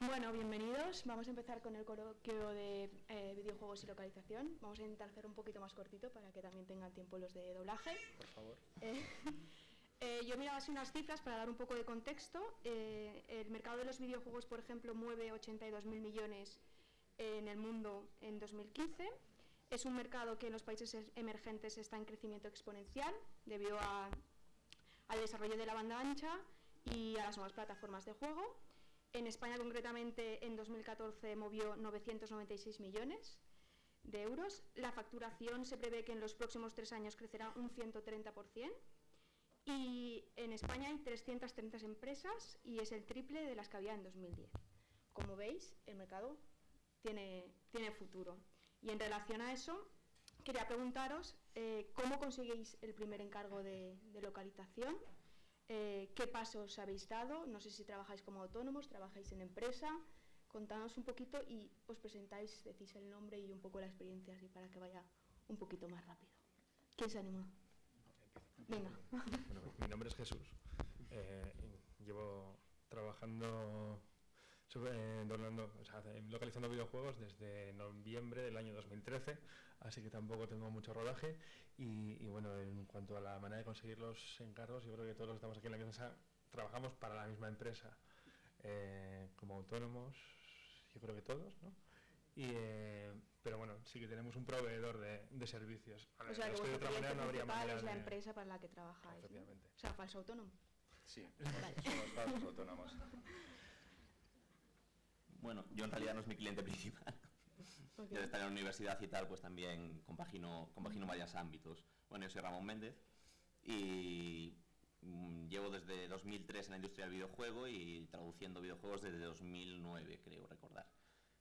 Bueno, bienvenidos. Vamos a empezar con el coloquio de videojuegos y localización. Vamos a intentar hacer un poquito más cortito para que también tengan tiempo los de doblaje. Por favor. Yo miraba así unas cifras para dar un poco de contexto. El mercado de los videojuegos, por ejemplo, mueve 82.000 millones en el mundo en 2015. Es un mercado que en los países emergentes está en crecimiento exponencial debido al desarrollo de la banda ancha y a las nuevas plataformas de juego. En España, concretamente, en 2014 movió 996 millones de euros. La facturación se prevé que en los próximos 3 años crecerá un 130%. Y en España hay 330 empresas y es el triple de las que había en 2010. Como veis, el mercado tiene futuro. Y en relación a eso, quería preguntaros cómo conseguís el primer encargo de localización. ¿Qué pasos habéis dado? No sé si trabajáis como autónomos, trabajáis en empresa. Contadnos un poquito y os presentáis, decís el nombre y un poco la experiencia, así para que vaya un poquito más rápido. ¿Quién se anima? Venga. Bueno, mi nombre es Jesús. Llevo trabajando localizando videojuegos desde noviembre del año 2013, así que tampoco tengo mucho rodaje. Y bueno, en cuanto a la manera de conseguir los encargos, yo creo que todos los que estamos aquí en la mesa trabajamos para la misma empresa, como autónomos, yo creo que todos, ¿no? Pero bueno, sí que tenemos un proveedor de servicios. O sea, que vuestro proyecto principal es la de... empresa para la que trabajáis, Efectivamente. ¿no? O sea, falso autónomo. Sí, somos falsos autónomos. Bueno, yo en realidad no es mi cliente principal. Okay. Yo de estar en la universidad y tal, pues también compagino varios ámbitos. Bueno, yo soy Ramón Méndez y llevo desde 2003 en la industria del videojuego y traduciendo videojuegos desde 2009, creo recordar.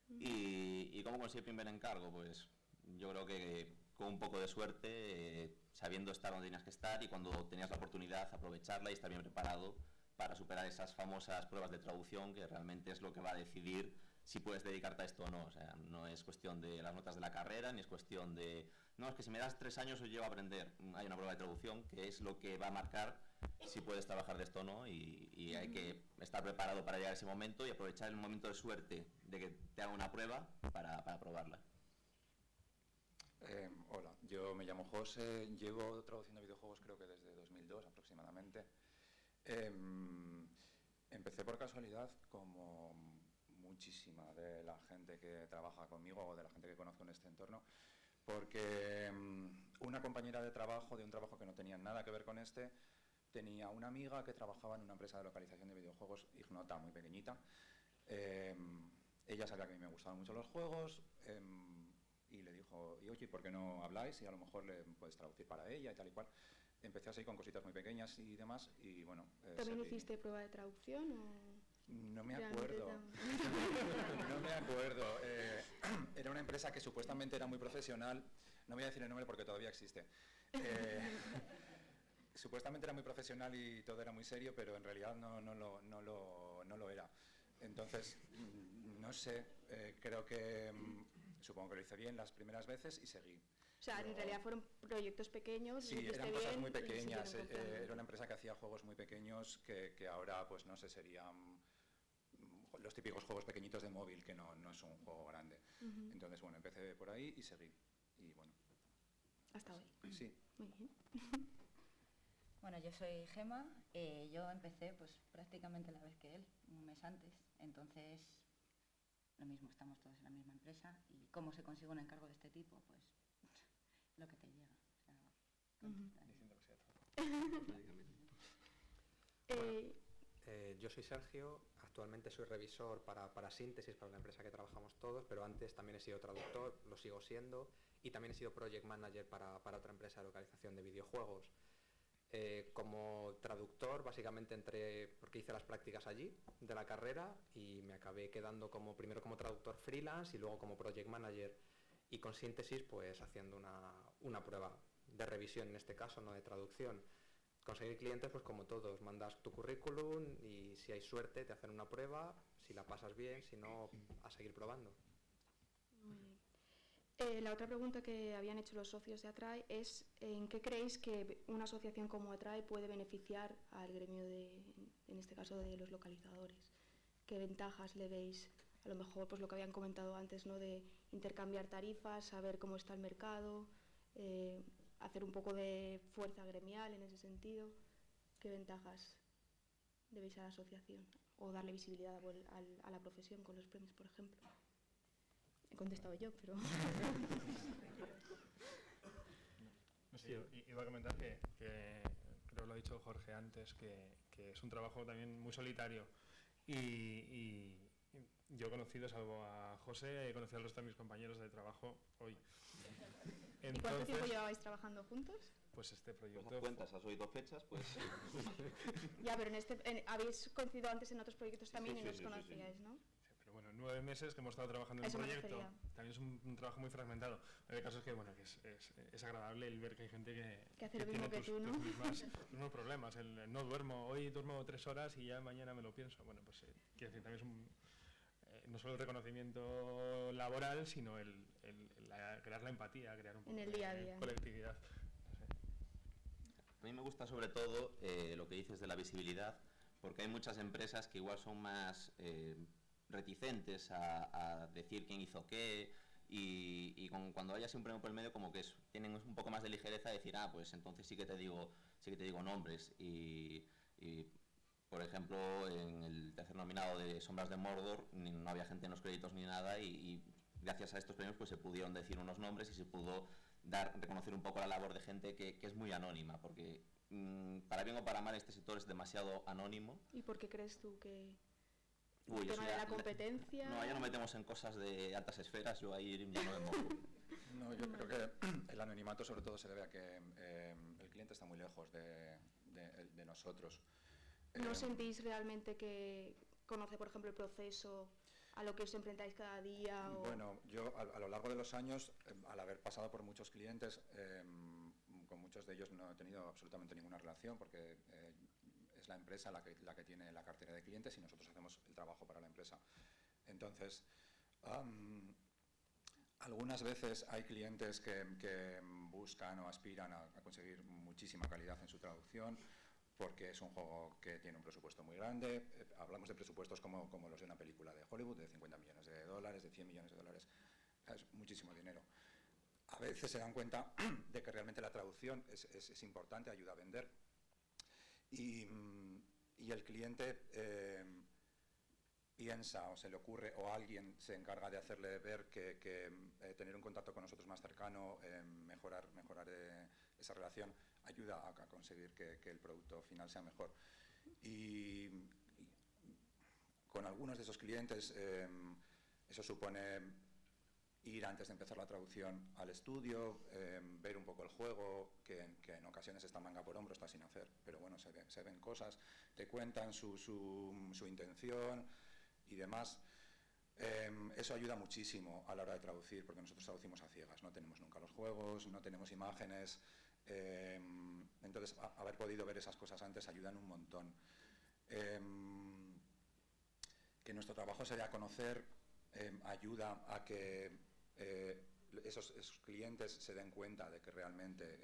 ¿Y cómo conseguí el primer encargo? Pues yo creo que con un poco de suerte, sabiendo estar donde tenías que estar y cuando tenías la oportunidad aprovecharla y estar bien preparado para superar esas famosas pruebas de traducción, que realmente es lo que va a decidir si puedes dedicarte a esto o no. O sea, no es cuestión de las notas de la carrera, ni es cuestión de... No, es que si me das 3 años os llevo a aprender. Hay una prueba de traducción que es lo que va a marcar si puedes trabajar de esto o no, y hay que estar preparado para llegar a ese momento y aprovechar el momento de suerte de que te haga una prueba para probarla. Hola, yo me llamo José, llevo traduciendo videojuegos creo que desde 2002 aproximadamente. Empecé por casualidad, como muchísima de la gente que trabaja conmigo o de la gente que conozco en este entorno, porque una compañera de trabajo, de un trabajo que no tenía nada que ver con este, tenía una amiga que trabajaba en una empresa de localización de videojuegos ignota, muy pequeñita. Ella sabía que a mí me gustaban mucho los juegos y le dijo, y oye, ¿por qué no habláis? Y a lo mejor le puedes traducir para ella y tal y cual. Empecé así con cositas muy pequeñas y demás, y bueno... ¿También hiciste prueba de traducción o...? No me acuerdo. No me acuerdo. Era una empresa que supuestamente era muy profesional. No voy a decir el nombre porque todavía existe. Supuestamente era muy profesional y todo era muy serio, pero en realidad no lo era. Entonces, no sé, creo que... supongo que lo hice bien las primeras veces y seguí. O sea, en realidad fueron proyectos pequeños. Sí, eran cosas muy pequeñas. Era una empresa que hacía juegos muy pequeños que ahora, pues no sé, serían los típicos juegos pequeñitos de móvil, que no es un juego grande. Entonces, bueno, empecé por ahí y seguí. Y bueno. Hasta hoy. Sí. Muy bien. Bueno, yo soy Gema. Yo empecé pues prácticamente la vez que él, un mes antes. Entonces, lo mismo, estamos todos en la misma empresa. ¿Y cómo se consigue un encargo de este tipo? Pues lo que te llega. O sea, Diciendo que sea yo soy Sergio, actualmente soy revisor para Síntesis, para la empresa que trabajamos todos, pero antes también he sido traductor, lo sigo siendo, y también he sido project manager para otra empresa de localización de videojuegos. Como traductor, básicamente entré porque hice las prácticas allí de la carrera y me acabé quedando primero como traductor freelance y luego como project manager, y con Síntesis pues haciendo una prueba de revisión, en este caso, no de traducción. Conseguir clientes, pues como todos, mandas tu currículum y si hay suerte te hacen una prueba, si la pasas bien, si no, a seguir probando. Muy bien. La otra pregunta que habían hecho los socios de Atrae es ¿en qué creéis que una asociación como Atrae puede beneficiar al gremio en este caso de los localizadores? ¿Qué ventajas le veis? A lo mejor pues lo que habían comentado antes, ¿no? De intercambiar tarifas, saber cómo está el mercado, hacer un poco de fuerza gremial en ese sentido. ¿Qué ventajas le veis a la asociación? O darle visibilidad a la profesión con los premios, por ejemplo. He contestado yo, pero... Sí, iba a comentar que creo que lo ha dicho Jorge antes, que es un trabajo también muy solitario. Y yo he conocido, salvo a José, he conocido al resto de mis compañeros de trabajo hoy. Entonces, ¿y cuánto tiempo llevabais trabajando juntos? Pues este proyecto... ¿Nos cuentas? ¿Has oído fechas? Pues... Ya, pero habéis coincidido antes en otros proyectos también y no os conocíais, sí. ¿no? Sí, pero bueno, 9 meses que hemos estado trabajando en un proyecto, también es un trabajo muy fragmentado. El caso es que, bueno, que es agradable el ver que hay gente que hace lo mismo tiene que tú, ¿no? tus mismos problemas. No duermo, hoy duermo 3 horas y ya mañana me lo pienso. Bueno, pues quiero decir, también es no solo el reconocimiento laboral, sino crear la empatía, crear un poco en el día a día, de colectividad. A mí me gusta sobre todo lo que dices de la visibilidad, porque hay muchas empresas que igual son más reticentes a decir quién hizo qué, y cuando haya un premio por el medio como que tienen un poco más de ligereza de decir, pues entonces sí que te digo nombres. Y por ejemplo, en el tercer nominado de Sombras de Mordor no había gente en los créditos ni nada, y gracias a estos premios pues se pudieron decir unos nombres y se pudo reconocer un poco la labor de gente que es muy anónima, porque para bien o para mal este sector es demasiado anónimo. ¿Y por qué crees tú que el tema de la competencia? No, ya no metemos en cosas de altas esferas, yo ahí ya no me mojo. No, yo creo que el anonimato sobre todo se debe a que el cliente está muy lejos de nosotros. ¿No sentís realmente que conoce, por ejemplo, el proceso, a lo que os enfrentáis cada día? Bueno, yo a lo largo de los años, al haber pasado por muchos clientes, con muchos de ellos no he tenido absolutamente ninguna relación, porque es la empresa la que tiene la cartera de clientes y nosotros hacemos el trabajo para la empresa. Entonces, algunas veces hay clientes que buscan o aspiran a conseguir muchísima calidad en su traducción, porque es un juego que tiene un presupuesto muy grande. Hablamos de presupuestos como los de una película de Hollywood, de 50 millones de dólares, de 100 millones de dólares. Es muchísimo dinero. A veces se dan cuenta de que realmente la traducción es importante, ayuda a vender. Y el cliente piensa o se le ocurre, o alguien se encarga de hacerle ver que tener un contacto con nosotros más cercano, mejorar esa relación, ayuda a conseguir que el producto final sea mejor. Y con algunos de esos clientes eso supone ir antes de empezar la traducción al estudio, ver un poco el juego, que en ocasiones está manga por hombro, está sin hacer, pero bueno, se ven cosas, te cuentan su intención y demás. Eso ayuda muchísimo a la hora de traducir, porque nosotros traducimos a ciegas, no tenemos nunca los juegos, no tenemos imágenes. Entonces, haber podido ver esas cosas antes ayudan un montón. Que nuestro trabajo se dé a conocer ayuda a que esos clientes se den cuenta de que realmente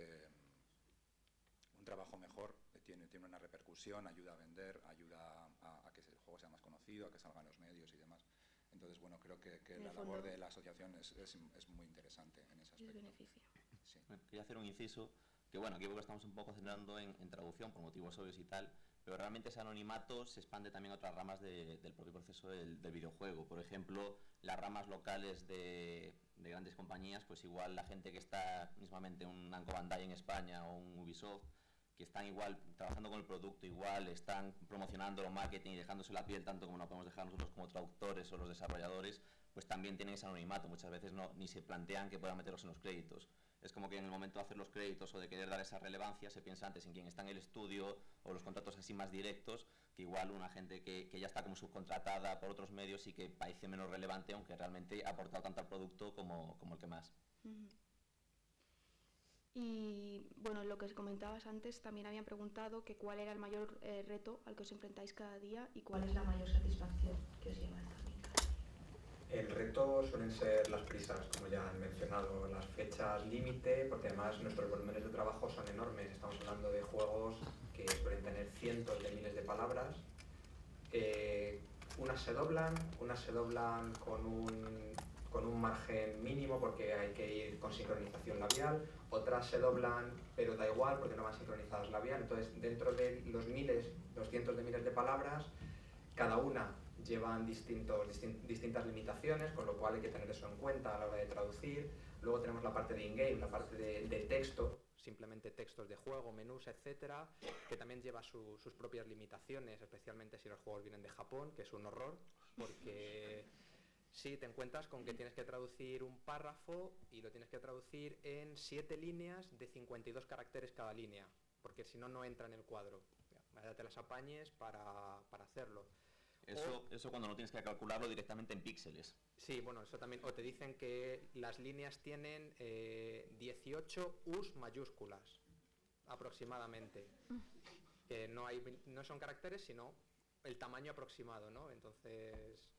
un trabajo mejor tiene una repercusión, ayuda a vender, ayuda a que el juego sea más conocido, a que salgan los medios y demás. Entonces, bueno, creo que la labor de la asociación es muy interesante en ese aspecto. Es beneficio. Sí. Quería hacer un inciso, que bueno, aquí estamos un poco centrando en traducción por motivos obvios y tal, pero realmente ese anonimato se expande también a otras ramas del propio proceso del videojuego. Por ejemplo, las ramas locales de grandes compañías, pues igual la gente que está mismamente en un Namco Bandai en España o un Ubisoft, que están igual trabajando con el producto, igual están promocionando marketing y dejándose la piel tanto como nos podemos dejar nosotros como traductores o los desarrolladores, pues también tienen ese anonimato. Muchas veces ni se plantean que puedan meterlos en los créditos. Es como que en el momento de hacer los créditos o de querer dar esa relevancia se piensa antes en quién está en el estudio o los contratos así más directos, que igual una gente que ya está como subcontratada por otros medios y que parece menos relevante, aunque realmente ha aportado tanto al producto como el que más. Y bueno, lo que os comentabas antes, también habían preguntado que cuál era el mayor reto al que os enfrentáis cada día y cuál es la mayor satisfacción que os lleva también. El reto suelen ser las prisas, como ya han mencionado, las fechas límite, porque además nuestros volúmenes de trabajo son enormes. Estamos hablando de juegos que suelen tener cientos de miles de palabras. unas se doblan con un margen mínimo porque hay que ir con sincronización labial, otras se doblan pero da igual porque no van sincronizadas labial. Entonces, dentro de los cientos de miles de palabras, cada una llevan distintas limitaciones, con lo cual hay que tener eso en cuenta a la hora de traducir. Luego tenemos la parte de in-game, la parte de texto, simplemente textos de juego, menús, etcétera, que también lleva sus propias limitaciones, especialmente si los juegos vienen de Japón, que es un horror, porque sí, te encuentras con que tienes que traducir un párrafo y lo tienes que traducir en 7 líneas de 52 caracteres cada línea, porque si no, no entra en el cuadro. Ya te las apañes para hacerlo. Eso cuando no tienes que calcularlo directamente en píxeles. Sí, bueno, eso también. O te dicen que las líneas tienen 18 U's mayúsculas, aproximadamente. Que no son caracteres, sino el tamaño aproximado, ¿no? Entonces,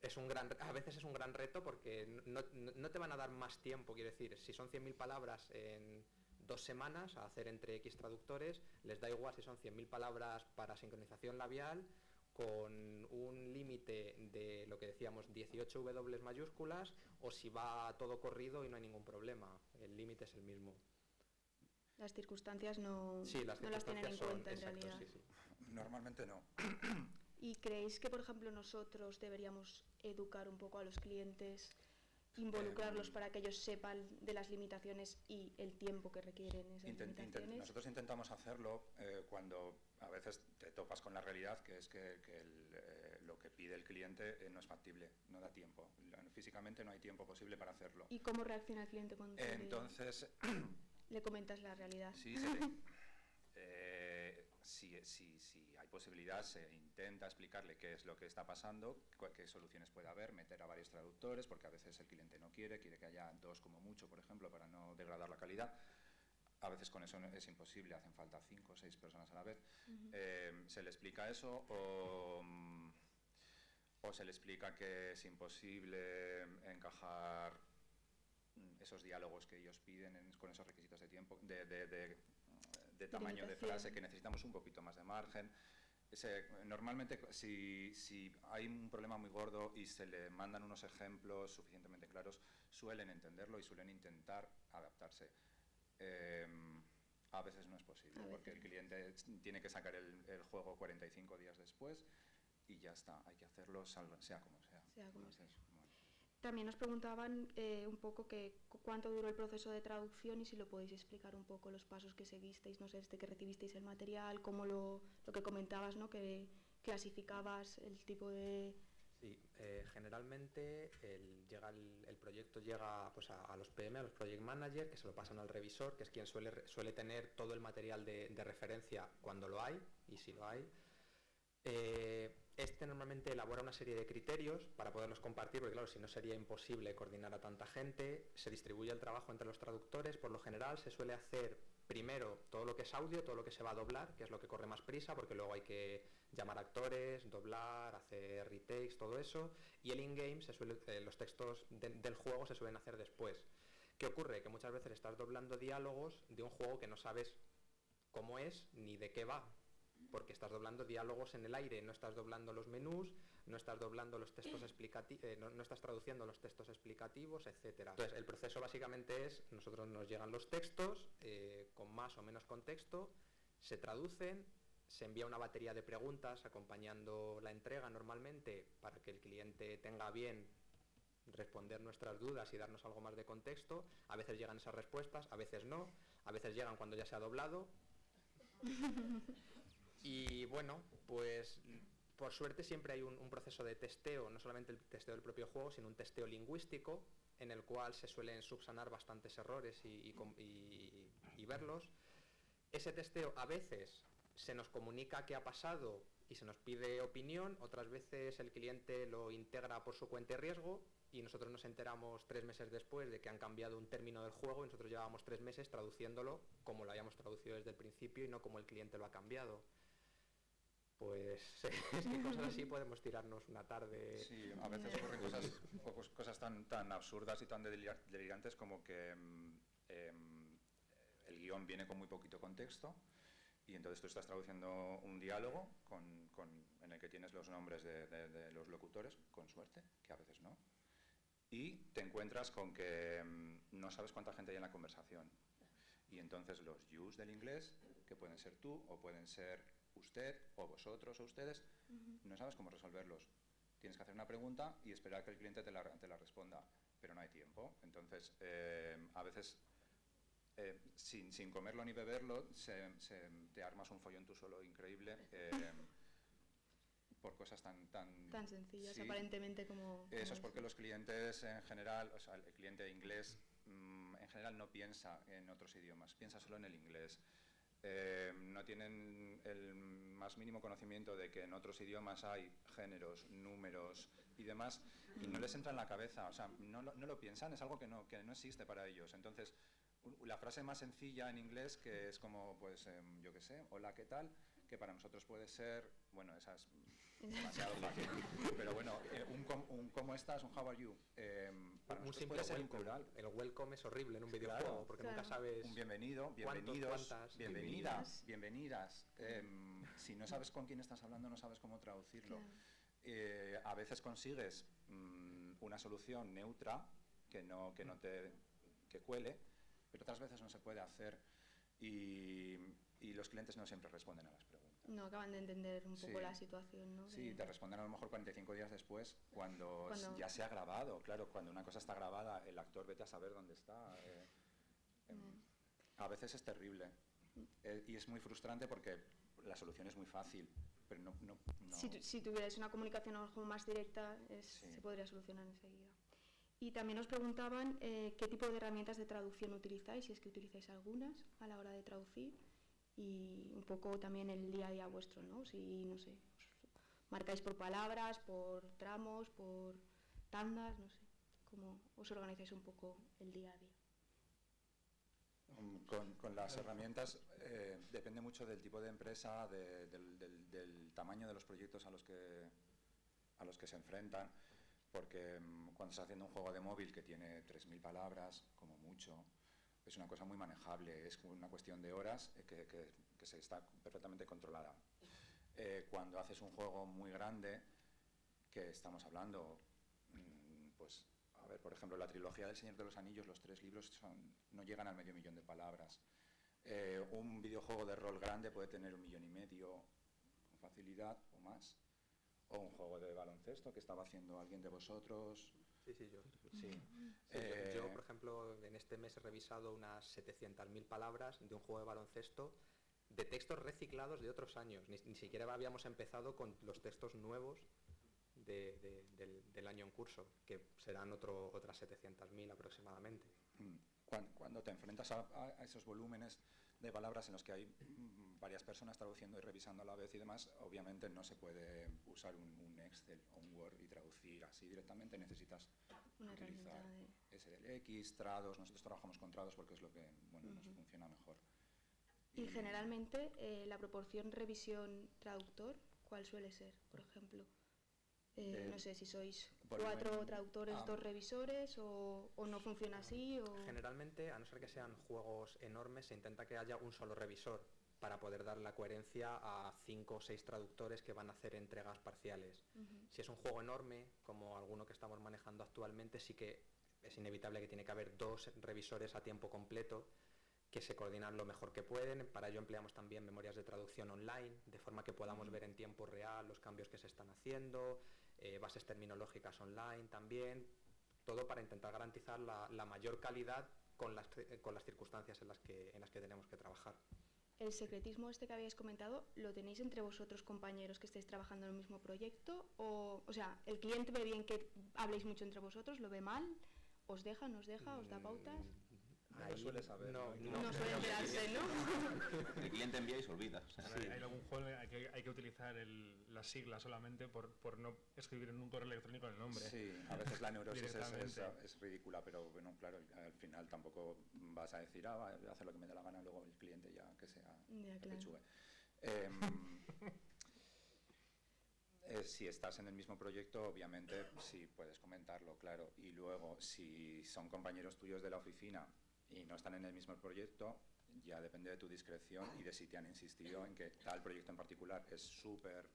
a veces es un gran reto porque no te van a dar más tiempo. Quiero decir, si son 100.000 palabras en 2 semanas a hacer entre X traductores, les da igual si son 100.000 palabras para sincronización labial, con un límite de lo que decíamos 18 W mayúsculas, o si va todo corrido y no hay ningún problema, el límite es el mismo. Las circunstancias no, sí, las no las tienen en cuenta, exacto, en realidad. Sí, sí. Normalmente no. ¿Y creéis que, por ejemplo, nosotros deberíamos educar un poco a los clientes, involucrarlos para que ellos sepan de las limitaciones y el tiempo que requieren esas limitaciones? Nosotros intentamos hacerlo cuando a veces te topas con la realidad, que es que lo que pide el cliente no es factible, no da tiempo. Físicamente no hay tiempo posible para hacerlo. ¿Y cómo reacciona el cliente cuando entonces le comentas la realidad? Sí, si hay posibilidad, se intenta explicarle qué es lo que está pasando, qué soluciones puede haber, meter a varios traductores, porque a veces el cliente no quiere que haya 2 como mucho, por ejemplo, para no degradar la calidad. A veces con eso es imposible, hacen falta 5 o 6 personas a la vez. Se le explica eso o se le explica que es imposible encajar esos diálogos que ellos piden con esos requisitos de tiempo, de tamaño de frase, que necesitamos un poquito más de margen. Normalmente si hay un problema muy gordo y se le mandan unos ejemplos suficientemente claros, suelen entenderlo y suelen intentar adaptarse. A veces no es posible, porque el cliente tiene que sacar el juego 45 días después y ya está, hay que hacerlo sea como sea. También nos preguntaban un poco cuánto duró el proceso de traducción y si lo podéis explicar un poco, los pasos que seguisteis, no sé, desde que recibisteis el material, cómo lo que comentabas, ¿no? Que clasificabas el tipo de... Sí, generalmente el proyecto llega pues, a los PM, a los Project Manager, que se lo pasan al revisor, que es quien suele tener todo el material de referencia cuando lo hay, y si lo hay. Este normalmente elabora una serie de criterios para poderlos compartir, porque claro, si no sería imposible coordinar a tanta gente. Se distribuye el trabajo entre los traductores. Por lo general se suele hacer primero todo lo que es audio, todo lo que se va a doblar, que es lo que corre más prisa, porque luego hay que llamar a actores, doblar, hacer retakes, todo eso. Y el in-game, los textos del juego se suelen hacer después. ¿Qué ocurre? Que muchas veces estás doblando diálogos de un juego que no sabes cómo es ni de qué va, porque estás doblando diálogos en el aire, no estás doblando los menús, no estás doblando los textos explicativos, no estás traduciendo los textos explicativos, etcétera. Entonces, el proceso básicamente es, nosotros nos llegan los textos con más o menos contexto, se traducen, se envía una batería de preguntas acompañando la entrega normalmente para que el cliente tenga bien responder nuestras dudas y darnos algo más de contexto. A veces llegan esas respuestas, a veces no, a veces llegan cuando ya se ha doblado. Y bueno, pues por suerte siempre hay un proceso de testeo, no solamente el testeo del propio juego, sino un testeo lingüístico en el cual se suelen subsanar bastantes errores y verlos. Ese testeo a veces se nos comunica qué ha pasado y se nos pide opinión, otras veces el cliente lo integra por su cuenta y riesgo y nosotros nos enteramos 3 meses después de que han cambiado un término del juego y nosotros llevábamos 3 meses traduciéndolo como lo habíamos traducido desde el principio y no como el cliente lo ha cambiado. Pues es que cosas así podemos tirarnos una tarde. Sí, a veces ocurren cosas tan absurdas y tan delirantes como que el guión viene con muy poquito contexto Y entonces tú estás traduciendo un diálogo en el que tienes los nombres de los locutores, con suerte, que a veces no, y te encuentras con que no sabes cuánta gente hay en la conversación. Y entonces los yous del inglés, que pueden ser tú, o pueden ser usted, o vosotros, o ustedes, no sabes cómo resolverlos. Tienes que hacer una pregunta y esperar que el cliente te la responda, pero no hay tiempo. Entonces, a veces, sin comerlo ni beberlo, te armas un follón tú solo increíble por cosas tan sencillas, sí. aparentemente como Eso es porque los clientes en general, o sea, el cliente inglés en general no piensa en otros idiomas, piensa solo en el inglés. No tienen el más mínimo conocimiento de que en otros idiomas hay géneros, números y demás, y no les entra en la cabeza, o sea, no lo piensan, es algo que no existe para ellos. Entonces, la frase más sencilla en inglés, que es como, pues, yo qué sé, hola, ¿qué tal?, que para nosotros puede ser, bueno, esa es demasiado fácil, pero bueno, un ¿cómo estás?, un how are you, para Un nosotros simple puede ser welcome. integral. El welcome es horrible en un Claro. videojuego, porque Claro. nunca sabes Un bienvenido, cuántos, bienvenidos, cuántas, bienvenidas, bienvenidas. Si no sabes con quién estás hablando, no sabes cómo traducirlo. Claro. A veces consigues una solución neutra que cuele, pero otras veces no se puede hacer y los clientes no siempre responden a las preguntas. No acaban de entender un poco Sí. la situación, ¿no? Sí, te responden a lo mejor 45 días después, cuando ya se ha grabado. Claro, cuando una cosa está grabada, el actor vete a saber dónde está. A veces es terrible. Y es muy frustrante porque la solución es muy fácil, pero no. Si tuvierais una comunicación algo más directa, Sí. se podría solucionar enseguida. Y también os preguntaban qué tipo de herramientas de traducción utilizáis, si es que utilizáis algunas a la hora de traducir, y un poco también el día a día vuestro, ¿no? Si, no sé, os marcáis por palabras, por tramos, por tandas, no sé, cómo os organizáis un poco el día a día. Con las herramientas depende mucho del tipo de empresa, del tamaño de los proyectos a los que se enfrentan, porque cuando estás haciendo un juego de móvil que tiene 3.000 palabras, como mucho, es una cosa muy manejable, es una cuestión de horas que se está perfectamente controlada. Cuando haces un juego muy grande, que estamos hablando, pues, a ver, por ejemplo, la trilogía del Señor de los Anillos, los 3 libros no llegan al 500.000 de palabras. Un videojuego de rol grande puede tener 1,5 millones con facilidad o más. O un juego de baloncesto que estaba haciendo alguien de vosotros. Sí, yo. Sí. Yo, por ejemplo, en este mes he revisado unas 700.000 palabras de un juego de baloncesto de textos reciclados de otros años. Ni siquiera habíamos empezado con los textos nuevos del año en curso, que serán otras 700.000 aproximadamente. Cuando te enfrentas a esos volúmenes de palabras en los que hay varias personas traduciendo y revisando a la vez y demás, obviamente no se puede usar un Excel o un Word y traducir así directamente, necesitas Una utilizar SDLX, Trados. Nosotros trabajamos con Trados porque es lo que nos funciona mejor. Y generalmente la proporción revisión-traductor, ¿cuál suele ser, por ejemplo? No sé si sois 4 traductores, 2 revisores, o no funciona así. Generalmente, a no ser que sean juegos enormes, se intenta que haya un solo revisor para poder dar la coherencia a 5 o 6 traductores que van a hacer entregas parciales. Si es un juego enorme, como alguno que estamos manejando actualmente, sí que es inevitable que tiene que haber 2 revisores a tiempo completo que se coordinan lo mejor que pueden. Para ello empleamos también memorias de traducción online, de forma que podamos ver en tiempo real los cambios que se están haciendo, bases terminológicas online también, todo para intentar garantizar la mayor calidad con las circunstancias en las que tenemos que trabajar. ¿El secretismo este que habéis comentado lo tenéis entre vosotros, compañeros que estáis trabajando en el mismo proyecto? O sea, ¿el cliente ve bien que habléis mucho entre vosotros? ¿Lo ve mal? ¿Os deja, no os deja? ¿Os da pautas? No lo suele saber. No suele enterarse, ¿no? El cliente envía y se olvida. O sea, sí. Hay algún juego en el que hay que utilizar las siglas solamente por no escribir en un correo electrónico el nombre. Sí, a veces la neurosis es ridícula, pero bueno, claro, al final tampoco vas a decir, voy a hacer lo que me dé la gana, luego el cliente ya que sea pechugue. Si estás en el mismo proyecto, obviamente sí puedes comentarlo, claro. Y luego, si son compañeros tuyos de la oficina y no están en el mismo proyecto, ya depende de tu discreción y de si te han insistido en que tal proyecto en particular es súper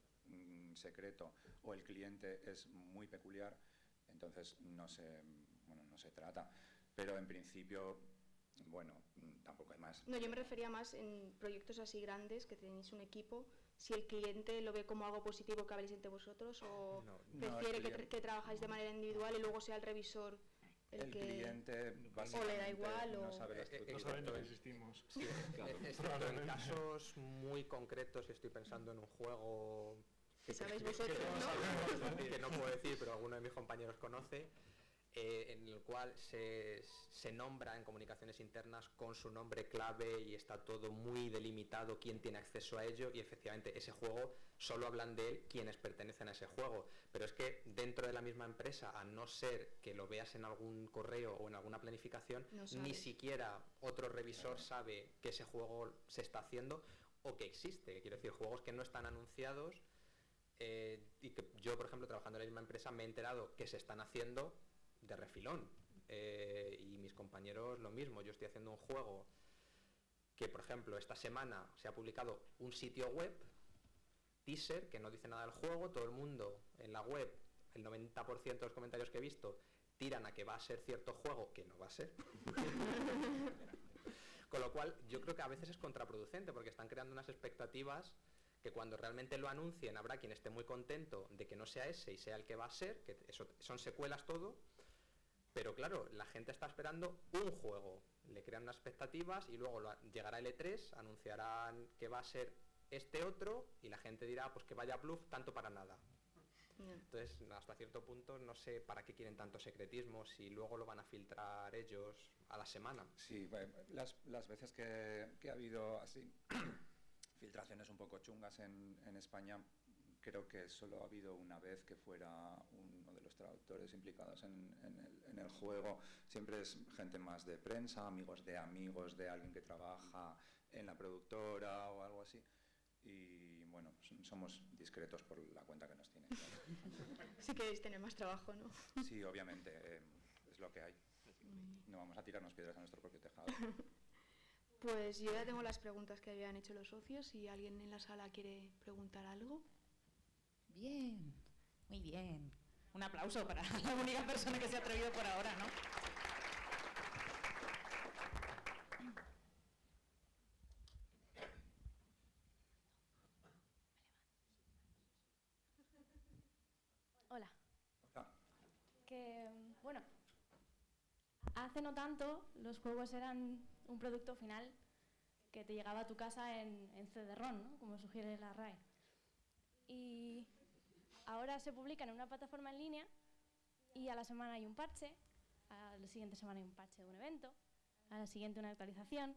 secreto o el cliente es muy peculiar, entonces no se trata. Pero en principio, bueno, tampoco hay más. No, yo me refería más en proyectos así grandes, que tenéis un equipo, si el cliente lo ve como algo positivo que habléis entre vosotros o prefiere que trabajáis de manera individual y luego sea el revisor el que... cliente o le da igual no o... sabe la estructura. No saben que existimos. Sí, excepto en casos muy concretos, estoy pensando en un juego que sabéis vosotros, ¿no? Que no puedo decir, pero alguno de mis compañeros conoce, en el cual se nombra en comunicaciones internas con su nombre clave y está todo muy delimitado quién tiene acceso a ello, y efectivamente ese juego solo hablan de él quienes pertenecen a ese juego, pero es que dentro de la misma empresa, a no ser que lo veas en algún correo o en alguna planificación, ni siquiera otro revisor sabe que ese juego se está haciendo o que existe. Quiero decir, juegos que no están anunciados y que yo, por ejemplo, trabajando en la misma empresa, me he enterado que se están haciendo de refilón, y mis compañeros lo mismo. Yo estoy haciendo un juego que, por ejemplo, esta semana se ha publicado un sitio web teaser que no dice nada del juego. Todo el mundo en la web, el 90% de los comentarios que he visto tiran a que va a ser cierto juego que no va a ser. Con lo cual yo creo que a veces es contraproducente, porque están creando unas expectativas que cuando realmente lo anuncien habrá quien esté muy contento de que no sea ese y sea el que va a ser, que eso son secuelas todo. Pero claro, la gente está esperando un juego, le crean unas expectativas y luego llegará el E3, anunciarán que va a ser este otro y la gente dirá pues que vaya bluff, tanto para nada. Entonces, hasta cierto punto no sé para qué quieren tanto secretismo si luego lo van a filtrar ellos a la semana. Sí, las veces que ha habido así filtraciones un poco chungas en España, creo que solo ha habido una vez que fuera uno de los traductores implicados en el juego. Siempre es gente más de prensa, amigos de alguien que trabaja en la productora o algo así. Y bueno, somos discretos por la cuenta que nos tienen. Si queréis tener más trabajo, ¿no? Sí, obviamente, es lo que hay. No vamos a tirarnos piedras a nuestro propio tejado. Pues yo ya tengo las preguntas que habían hecho los socios. Si alguien en la sala quiere preguntar algo. Bien, muy bien. Un aplauso para la única persona que se ha atrevido por ahora, ¿no? Hola. Hola. Que, bueno, hace no tanto los juegos eran un producto final que te llegaba a tu casa en CD-ROM, ¿no? Como sugiere la RAE. Y ahora se publican en una plataforma en línea y a la semana hay un parche, a la siguiente semana hay un parche de un evento, a la siguiente una actualización.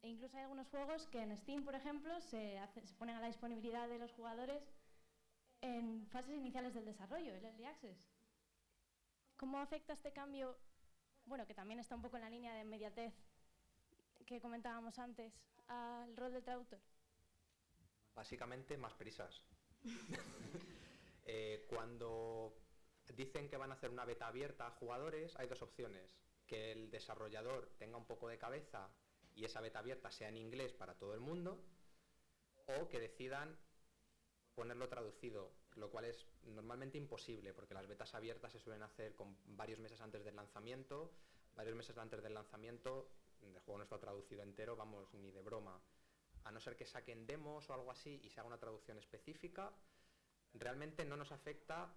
E incluso hay algunos juegos que en Steam, por ejemplo, se ponen a la disponibilidad de los jugadores en fases iniciales del desarrollo, el Early Access. ¿Cómo afecta este cambio, bueno, que también está un poco en la línea de inmediatez que comentábamos antes, al rol del traductor? Básicamente, más prisas. Cuando dicen que van a hacer una beta abierta a jugadores, hay dos opciones: que el desarrollador tenga un poco de cabeza y esa beta abierta sea en inglés para todo el mundo, o que decidan ponerlo traducido, lo cual es normalmente imposible, porque las betas abiertas se suelen hacer con varios meses antes del lanzamiento. Varios meses antes del lanzamiento el juego no está traducido entero, vamos, ni de broma. A no ser que saquen demos o algo así y se haga una traducción específica, realmente no nos afecta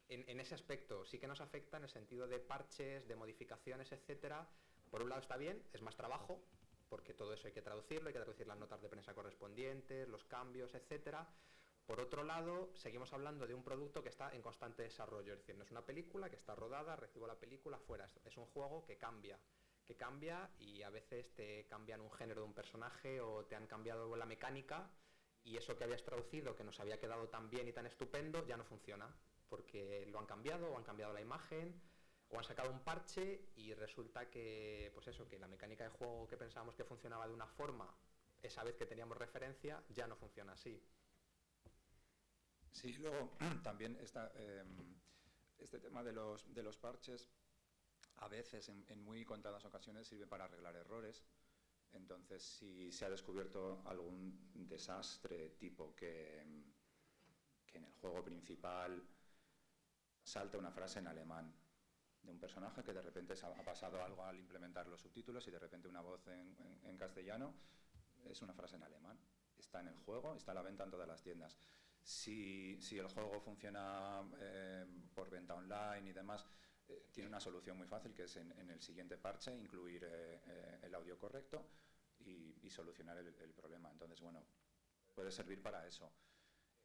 en ese aspecto. Sí que nos afecta en el sentido de parches, de modificaciones, etcétera. Por un lado está bien, es más trabajo, porque todo eso hay que traducirlo, hay que traducir las notas de prensa correspondientes, los cambios, etcétera. Por otro lado, seguimos hablando de un producto que está en constante desarrollo, es decir, no es una película que está rodada, recibo la película, fuera. Es un juego que cambia y a veces te cambian un género de un personaje o te han cambiado la mecánica, y eso que habías traducido, que nos había quedado tan bien y tan estupendo, ya no funciona, porque lo han cambiado o han cambiado la imagen o han sacado un parche y resulta que, pues eso, que la mecánica de juego que pensábamos que funcionaba de una forma, esa vez que teníamos referencia, ya no funciona así. Sí, luego también está este tema de los parches, a veces, en muy contadas ocasiones, sirve para arreglar errores, Entonces, si se ha descubierto algún desastre tipo que en el juego principal salta una frase en alemán de un personaje que de repente ha pasado algo al implementar los subtítulos y de repente una voz en castellano es una frase en alemán. Está en el juego, está a la venta en todas las tiendas. Si el juego funciona por venta online y demás, tiene una solución muy fácil, que es en el siguiente parche incluir el audio correcto y solucionar el problema. Entonces, bueno, puede servir para eso.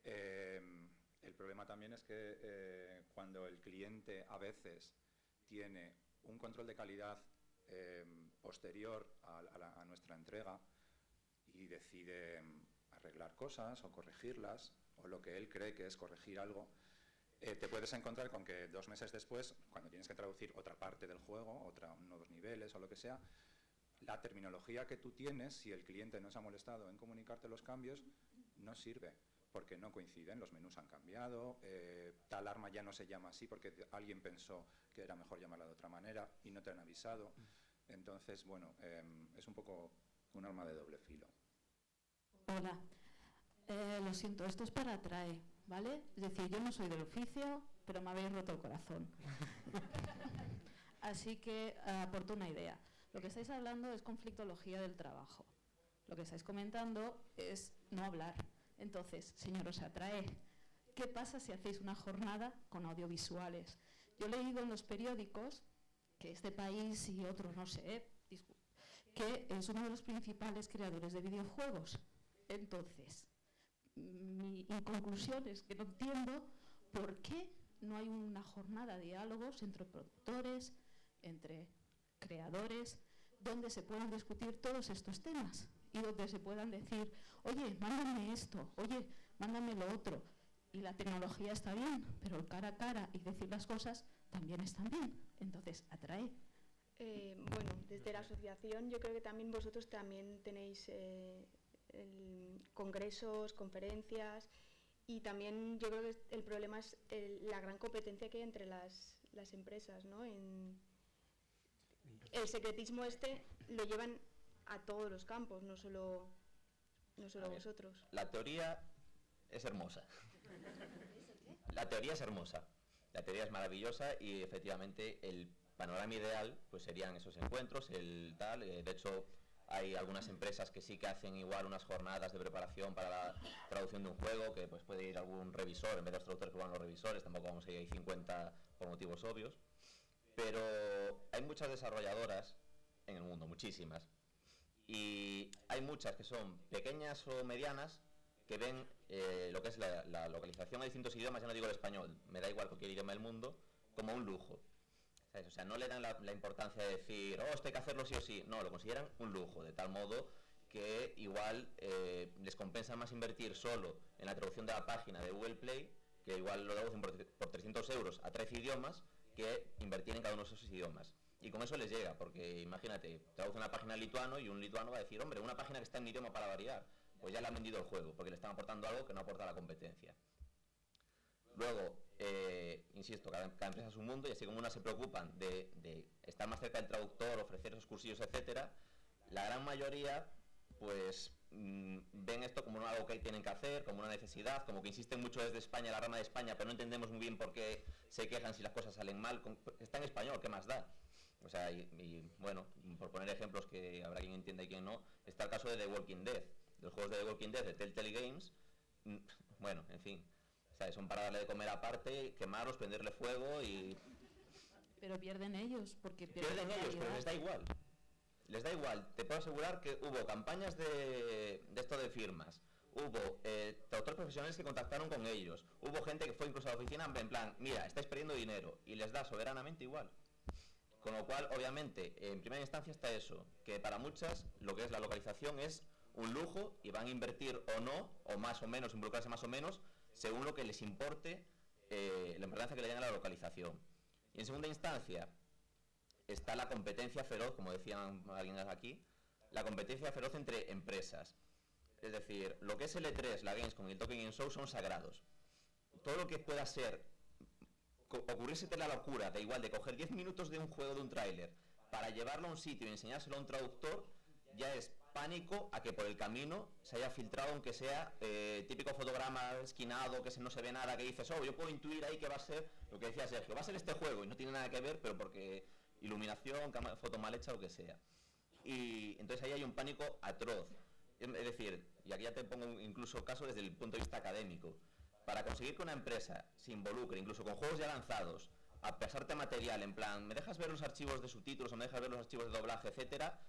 El problema también es que cuando el cliente a veces tiene un control de calidad posterior a nuestra entrega y decide arreglar cosas o corregirlas, o lo que él cree que es corregir algo, te puedes encontrar con que 2 meses después, cuando tienes que traducir otra parte del juego, nuevos niveles o lo que sea, la terminología que tú tienes, si el cliente no se ha molestado en comunicarte los cambios, no sirve, porque no coinciden, los menús han cambiado, tal arma ya no se llama así porque alguien pensó que era mejor llamarla de otra manera y no te han avisado. Entonces, bueno, es un poco un arma de doble filo. Hola, lo siento, esto es para Atrae, ¿vale? Es decir, yo no soy del oficio, pero me habéis roto el corazón. Así que aporto una idea. Lo que estáis hablando es conflictología del trabajo. Lo que estáis comentando es no hablar. Entonces, señor Atrae, ¿qué pasa si hacéis una jornada con audiovisuales? Yo he leído en los periódicos que este país y otros, no sé, que es uno de los principales creadores de videojuegos. Entonces, mi conclusión es que no entiendo por qué no hay una jornada de diálogos entre productores, entre creadores, donde se puedan discutir todos estos temas y donde se puedan decir, oye, mándame esto, oye, mándame lo otro. Y la tecnología está bien, pero el cara a cara y decir las cosas también están bien. Entonces, Atrae. Bueno, desde la asociación yo creo que también vosotros también tenéis congresos, conferencias, y también yo creo que el problema es la gran competencia que hay entre las empresas, ¿no? El secretismo lo llevan a todos los campos, no solo vosotros. La teoría es hermosa. La teoría es hermosa. La teoría es maravillosa y efectivamente el panorama ideal pues serían esos encuentros, de hecho hay algunas empresas que sí que hacen igual unas jornadas de preparación para la traducción de un juego, que pues puede ir algún revisor, en vez de los traductores que van los revisores, tampoco vamos a ir ahí 50 por motivos obvios, pero hay muchas desarrolladoras en el mundo, muchísimas, y hay muchas que son pequeñas o medianas que ven lo que es la localización a distintos idiomas, ya no digo el español, me da igual cualquier idioma del mundo, como un lujo. ¿Sabes? O sea, no le dan la importancia de decir, esto hay que hacerlo sí o sí, no, lo consideran un lujo, de tal modo que igual les compensa más invertir solo en la traducción de la página de Google Play, que igual lo traducen por 300 euros a 13 idiomas, que invertir en cada uno de esos idiomas. Y con eso les llega, porque imagínate, traduce una página en lituano y un lituano va a decir, hombre, una página que está en mi idioma para variar, pues ya le han vendido el juego, porque le están aportando algo que no aporta a la competencia. Luego, insisto, cada empresa es un mundo, y así como unas se preocupan de estar más cerca del traductor, ofrecer esos cursillos, etcétera, la gran mayoría pues ven esto como algo que tienen que hacer, como una necesidad, como que insisten mucho desde España, la rama de España, pero no entendemos muy bien por qué se quejan si las cosas salen mal. Está en español, ¿qué más da? O sea, y bueno, por poner ejemplos que habrá quien entienda y quien no, está el caso de The Walking Dead, de los juegos de The Walking Dead, de Telltale Games. Bueno, en fin, o sea, son para darle de comer aparte, quemarlos, prenderle fuego y... Pero pierden ellos, porque pierden ellos, pero les da igual. Les da igual, te puedo asegurar que hubo campañas de esto de firmas, hubo traductores profesionales que contactaron con ellos, hubo gente que fue incluso a la oficina en plan, mira, estáis perdiendo dinero, y les da soberanamente igual. Con lo cual, obviamente, en primera instancia está eso, que para muchas lo que es la localización es un lujo y van a invertir o no, o más o menos, involucrarse más o menos, según lo que les importe la importancia que le den a la localización. Y en segunda instancia está la competencia feroz, como decían alguien aquí, la competencia feroz entre empresas. Es decir, lo que es el E3, la Gamescom y el Tokyo Game Show son sagrados. Todo lo que pueda ser, ocurrírsete la locura de igual de coger 10 minutos de un juego, de un tráiler, para llevarlo a un sitio y enseñárselo a un traductor, ya es pánico a que por el camino se haya filtrado, aunque sea típico fotograma esquinado, que no se ve nada, que dices, oh, yo puedo intuir ahí que va a ser, lo que decía Sergio, va a ser este juego, y no tiene nada que ver, pero porque iluminación, foto mal hecha, lo que sea. Y entonces ahí hay un pánico atroz. Es decir, y aquí ya te pongo incluso caso desde el punto de vista académico, para conseguir que una empresa se involucre, incluso con juegos ya lanzados, a pasarte material, en plan, ¿me dejas ver los archivos de subtítulos o me dejas ver los archivos de doblaje, etcétera?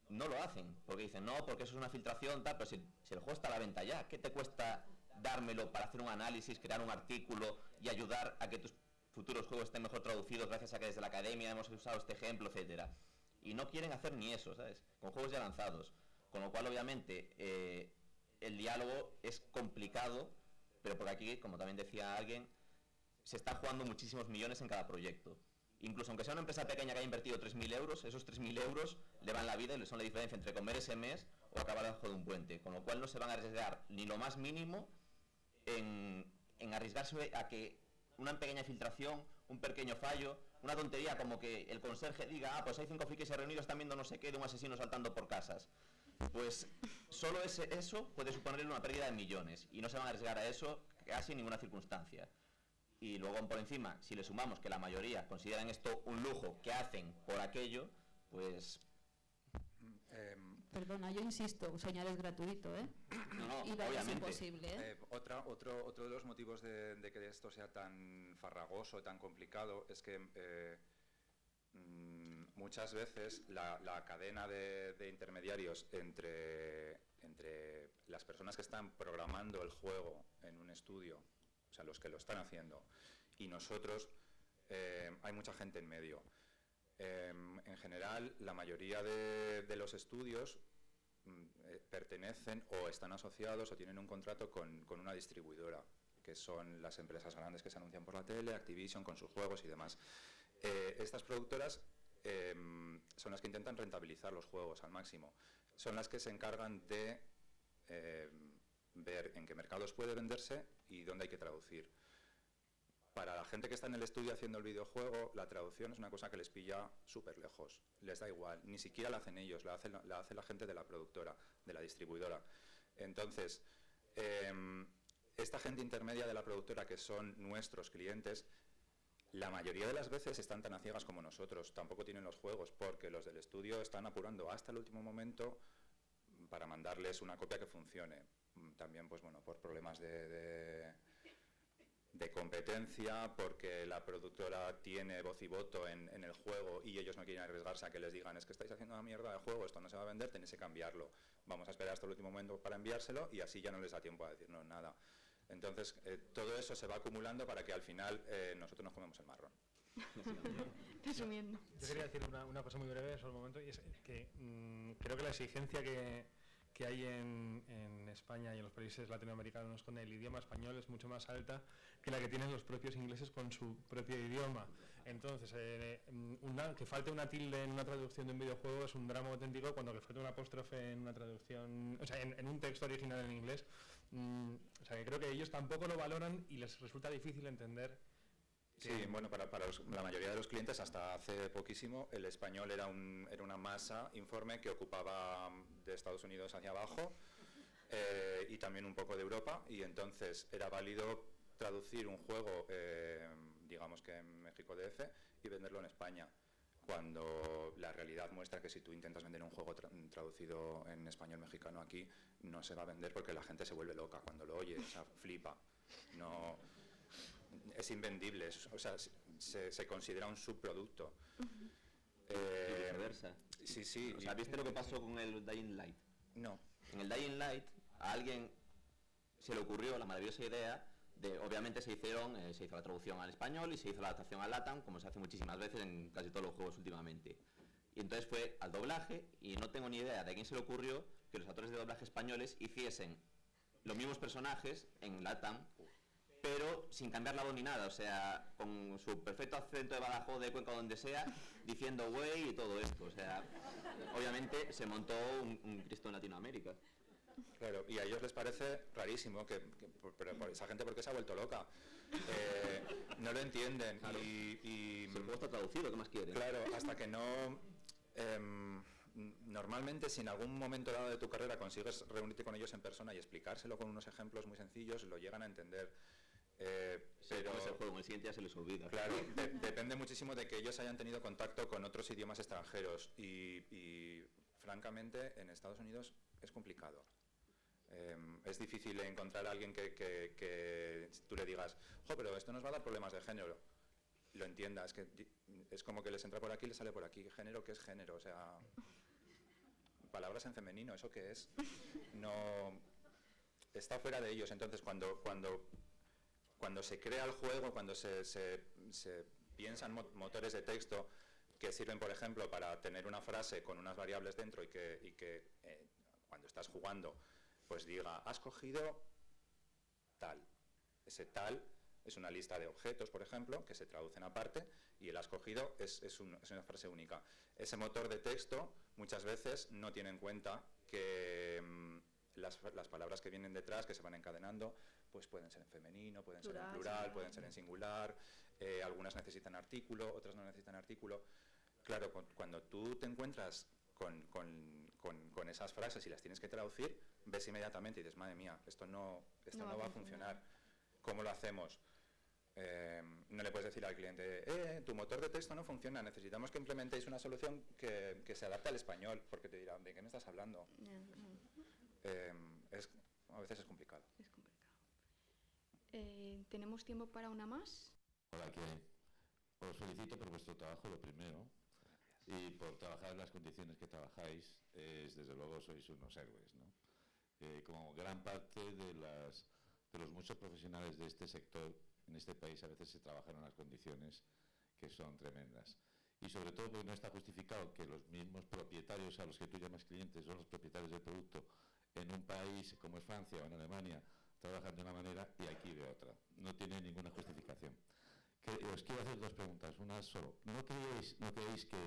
No lo hacen, porque dicen, no, porque eso es una filtración, tal, pero si el juego está a la venta ya, ¿qué te cuesta dármelo para hacer un análisis, crear un artículo y ayudar a que tus futuros juegos estén mejor traducidos gracias a que desde la academia hemos usado este ejemplo, etcétera? Y no quieren hacer ni eso, ¿sabes? Con juegos ya lanzados. Con lo cual, obviamente, el diálogo es complicado, pero por aquí, como también decía alguien, se está jugando muchísimos millones en cada proyecto. Incluso aunque sea una empresa pequeña que haya invertido 3.000 euros, esos 3.000 euros le van la vida y le son la diferencia entre comer ese mes o acabar debajo de un puente. Con lo cual no se van a arriesgar ni lo más mínimo en arriesgarse a que una pequeña filtración, un pequeño fallo, una tontería como que el conserje diga, pues hay 5 frikis reunidos, están viendo no sé qué de un asesino saltando por casas. Pues solo eso puede suponerle una pérdida de millones y no se van a arriesgar a eso casi en ninguna circunstancia. Y luego por encima, si le sumamos que la mayoría consideran esto un lujo que hacen por aquello, pues... Perdona, yo insisto, soñar es gratuito, ¿eh? No, y dar es obviamente. imposible, ¿eh? Otro de los motivos de que esto sea tan farragoso, tan complicado, es que muchas veces la cadena de intermediarios entre las personas que están programando el juego en un estudio, o sea, los que lo están haciendo, y nosotros, hay mucha gente en medio. En general, la mayoría de los estudios pertenecen o están asociados o tienen un contrato con una distribuidora, que son las empresas grandes que se anuncian por la tele, Activision con sus juegos y demás. Estas productoras son las que intentan rentabilizar los juegos al máximo, son las que se encargan de ver en qué mercados puede venderse y dónde hay que traducir. Para la gente que está en el estudio haciendo el videojuego, la traducción es una cosa que les pilla súper lejos, les da igual, ni siquiera la hacen ellos, la hace la gente de la productora, de la distribuidora. Entonces, esta gente intermedia de la productora, que son nuestros clientes, la mayoría de las veces están tan a ciegas como nosotros, tampoco tienen los juegos, porque los del estudio están apurando hasta el último momento para mandarles una copia que funcione. También, pues bueno, por problemas de competencia, porque la productora tiene voz y voto en el juego y ellos no quieren arriesgarse a que les digan, es que estáis haciendo una mierda de juego, esto no se va a vender, tenéis que cambiarlo. Vamos a esperar hasta el último momento para enviárselo y así ya no les da tiempo a decirnos nada. Entonces, todo eso se va acumulando para que al final nosotros nos comemos el marrón. Resumiendo. Yo quería decir una cosa muy breve sobre el momento, y es que creo que la exigencia que hay en España y en los países latinoamericanos con el idioma español es mucho más alta que la que tienen los propios ingleses con su propio idioma. Entonces, que falte una tilde en una traducción de un videojuego es un drama auténtico, cuando que falte una apóstrofe en una traducción, o sea, en un texto original en inglés. O sea, que creo que ellos tampoco lo valoran y les resulta difícil entender. Sí, bueno, para la mayoría de los clientes hasta hace poquísimo el español era una masa informe que ocupaba de Estados Unidos hacia abajo y también un poco de Europa, y entonces era válido traducir un juego, digamos que en México DF, y venderlo en España, cuando la realidad muestra que si tú intentas vender un juego traducido en español mexicano aquí, no se va a vender porque la gente se vuelve loca cuando lo oye, o sea, flipa. No... Es invendible, o sea, se considera un subproducto. Y viceversa. Sí, sí. O sea, ¿viste lo que pasó con el Dying Light? No. En el Dying Light a alguien se le ocurrió la maravillosa idea de, obviamente se hizo la traducción al español y se hizo la adaptación al LATAM, como se hace muchísimas veces en casi todos los juegos últimamente. Y entonces fue al doblaje, y no tengo ni idea de a quién se le ocurrió que los actores de doblaje españoles hiciesen los mismos personajes en LATAM, pero sin cambiar la voz ni nada, o sea, con su perfecto acento de Badajoz, de Cuenca, donde sea, diciendo güey y todo esto, o sea, obviamente se montó un Cristo en Latinoamérica. Claro, y a ellos les parece rarísimo, pero por esa gente, porque se ha vuelto loca. No lo entienden. Claro. Y el juego está traducido, ¿qué más quieren? Claro, hasta que no normalmente, si en algún momento dado de tu carrera consigues reunirte con ellos en persona y explicárselo con unos ejemplos muy sencillos, lo llegan a entender. Pero es el juego, el siguiente ya se les olvida. Claro, depende muchísimo de que ellos hayan tenido contacto con otros idiomas extranjeros y francamente en Estados Unidos es complicado. Es difícil encontrar a alguien que tú le digas, pero esto nos va a dar problemas de género. Lo entienda, es como que les entra por aquí y les sale por aquí. ¿Género qué es género? O sea, palabras en femenino, ¿eso qué es? No, está fuera de ellos. Entonces, cuando se crea el juego, cuando se piensan motores de texto que sirven, por ejemplo, para tener una frase con unas variables dentro y que cuando estás jugando, pues diga, has cogido tal. Ese tal es una lista de objetos, por ejemplo, que se traducen aparte, y el has cogido es una frase única. Ese motor de texto muchas veces no tiene en cuenta que las palabras que vienen detrás, que se van encadenando, pues pueden ser en femenino, pueden ser en plural, pueden ser en singular, algunas necesitan artículo, otras no necesitan artículo. Claro, cuando tú te encuentras con esas frases y las tienes que traducir, ves inmediatamente y dices, madre mía, esto no va a funcionar. ¿Cómo lo hacemos? No le puedes decir al cliente, tu motor de texto no funciona, necesitamos que implementéis una solución que se adapte al español, porque te dirán, ¿de qué me estás hablando? A veces es complicado. Es complicado. ¿Tenemos tiempo para una más? Hola, que os felicito por vuestro trabajo, lo primero, y por trabajar en las condiciones que trabajáis, desde luego sois unos héroes, ¿no? Como gran parte de los muchos profesionales de este sector, en este país a veces se trabajan en unas condiciones que son tremendas. Y sobre todo porque no está justificado que los mismos propietarios a los que tú llamas clientes son los propietarios del producto en un país como es Francia o en Alemania trabajan de una manera y aquí de otra. No tiene ninguna justificación. Os quiero hacer dos preguntas. Una solo. ¿No creéis que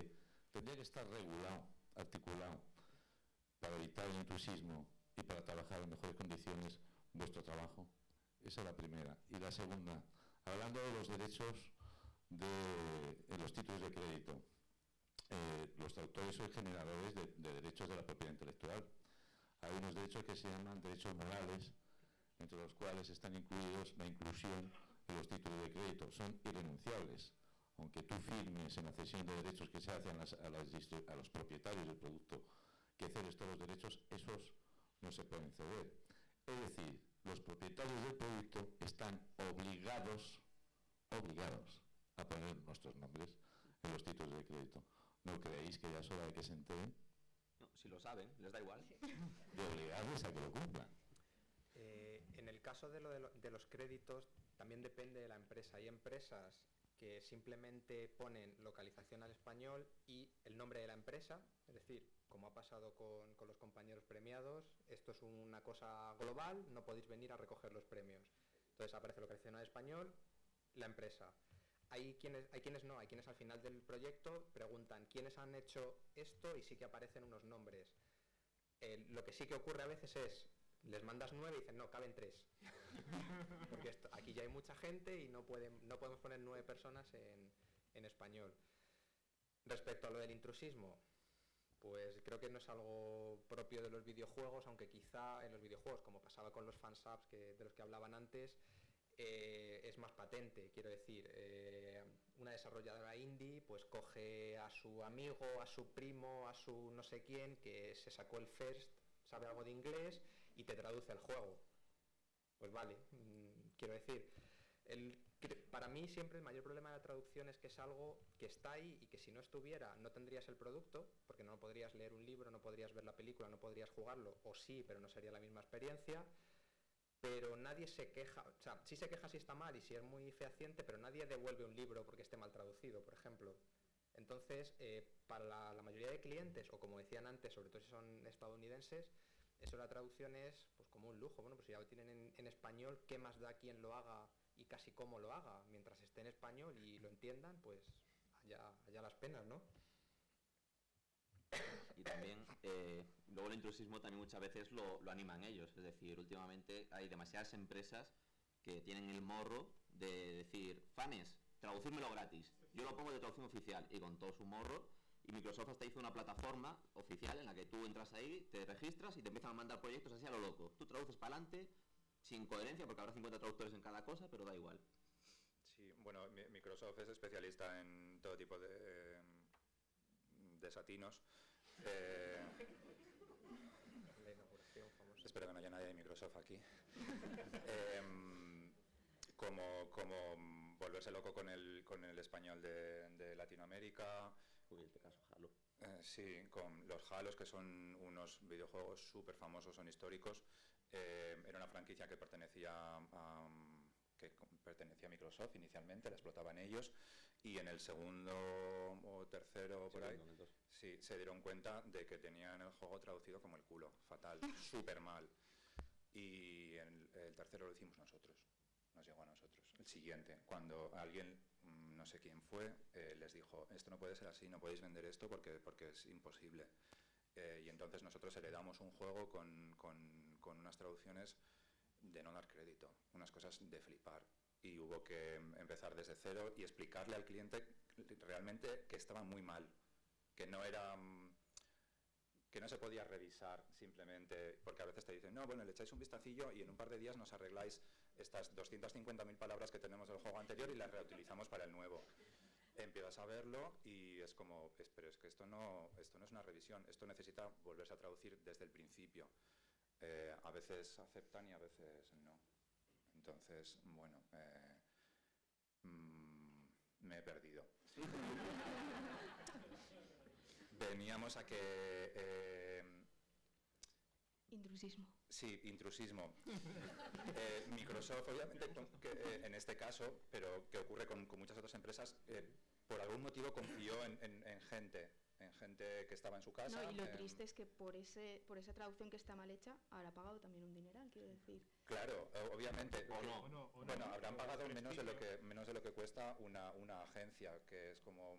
tendría que estar regulado, articulado, para evitar el intrusismo y para trabajar en mejores condiciones vuestro trabajo? Esa es la primera. Y la segunda, hablando de los derechos en los títulos de crédito, los autores son generadores de derechos de la propiedad intelectual. Hay unos derechos que se llaman derechos morales, entre los cuales están incluidos la inclusión de los títulos de crédito. Son irrenunciables. Aunque tú firmes en la cesión de derechos que se hacen a los propietarios del producto, que cedes todos los derechos, esos no se pueden ceder. Es decir, los propietarios del producto están obligados a poner nuestros nombres en los títulos de crédito. ¿No creéis que ya es hora de que se enteren? No, si lo saben, les da igual. De obligarles a que lo cumplan. En el caso de los créditos, también depende de la empresa. Hay empresas que simplemente ponen localización al español y el nombre de la empresa, es decir, como ha pasado con los compañeros premiados, esto es una cosa global, no podéis venir a recoger los premios. Entonces aparece localización al español, la empresa. Hay quienes al final del proyecto preguntan quiénes han hecho esto y sí que aparecen unos nombres. Lo que sí que ocurre a veces es, les mandas 9 y dicen, no, caben 3. Porque aquí ya hay mucha gente y no podemos poner 9 personas en español. Respecto a lo del intrusismo, pues creo que no es algo propio de los videojuegos, aunque quizá en los videojuegos, como pasaba con los fansubs de los que hablaban antes, es más patente. Quiero decir, una desarrolladora indie pues coge a su amigo, a su primo, a su no sé quién, que se sacó el first, sabe algo de inglés y te traduce el juego. Pues vale, quiero decir, para mí siempre el mayor problema de la traducción es que es algo que está ahí y que si no estuviera no tendrías el producto, porque no podrías leer un libro, no podrías ver la película, no podrías jugarlo, o sí, pero no sería la misma experiencia. Pero nadie se queja, o sea, sí se queja si está mal y si es muy fehaciente, pero nadie devuelve un libro porque esté mal traducido, por ejemplo. Entonces, para la mayoría de clientes, o como decían antes, sobre todo si son estadounidenses, eso de la traducción es pues como un lujo. Bueno, pues si ya lo tienen en español, ¿qué más da quién lo haga y casi cómo lo haga? Mientras esté en español y lo entiendan, pues allá las penas, ¿no? Y también, luego el intrusismo también muchas veces lo animan ellos. Es decir, últimamente hay demasiadas empresas que tienen el morro de decir, fanes, traducírmelo gratis. Yo lo pongo de traducción oficial y con todo su morro Y Microsoft hasta hizo una plataforma oficial en la que tú entras ahí, te registras y te empiezan a mandar proyectos así a lo loco. Tú traduces para adelante, sin coherencia, porque habrá 50 traductores en cada cosa, pero da igual. Sí, bueno, Microsoft es especialista en todo tipo de desatinos. La inauguración famosa. Espero que no haya nadie de Microsoft aquí. Como volverse loco con el español de Latinoamérica. Uy, este caso, Halo. Sí, con los Halos, que son unos videojuegos súper famosos, son históricos. Era una franquicia que pertenecía a Microsoft inicialmente, la explotaban ellos, y en el segundo o tercero, por ahí, sí, se dieron cuenta de que tenían el juego traducido como el culo, fatal, súper mal. Y el tercero lo hicimos nosotros, nos llegó a nosotros. El siguiente, cuando alguien, no sé quién fue, les dijo, esto no puede ser así, no podéis vender esto porque es imposible. Y entonces nosotros heredamos un juego con unas traducciones de no dar crédito, unas cosas de flipar. Y hubo que empezar desde cero y explicarle al cliente realmente que estaba muy mal, que no era... que no se podía revisar simplemente, porque a veces te dicen, no, bueno, le echáis un vistacillo y en un par de días nos arregláis estas 250.000 palabras que tenemos del juego anterior y las reutilizamos para el nuevo. Empiezas a verlo y es como, pero es que esto no es una revisión, esto necesita volverse a traducir desde el principio. A veces aceptan y a veces no. Entonces, bueno, me he perdido. Veníamos a que... Intrusismo. Sí, intrusismo. Microsoft, obviamente, en este caso, pero que ocurre con muchas otras empresas, por algún motivo confió en gente que estaba en su casa. No, y lo triste es que por esa traducción que está mal hecha, habrá pagado también un dineral, quiero decir. Claro, obviamente. O no. Bueno, habrán pagado menos de lo que cuesta una agencia, que es como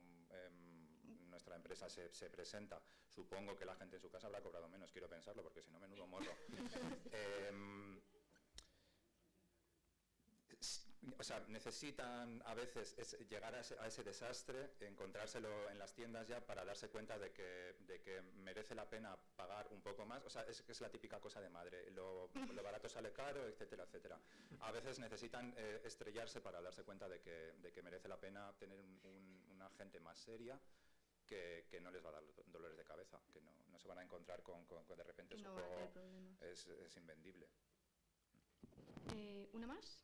nuestra empresa se presenta. Supongo que la gente en su casa habrá cobrado menos, quiero pensarlo, porque si no, menudo morro. O sea, necesitan a veces llegar a ese desastre, encontrárselo en las tiendas ya para darse cuenta de que merece la pena pagar un poco más. O sea, es la típica cosa de madre, lo barato sale caro, etcétera, etcétera. A veces necesitan estrellarse para darse cuenta de que merece la pena tener una gente más seria que no les va a dar dolores de cabeza, que no se van a encontrar con de repente su juego es invendible. ¿Una más?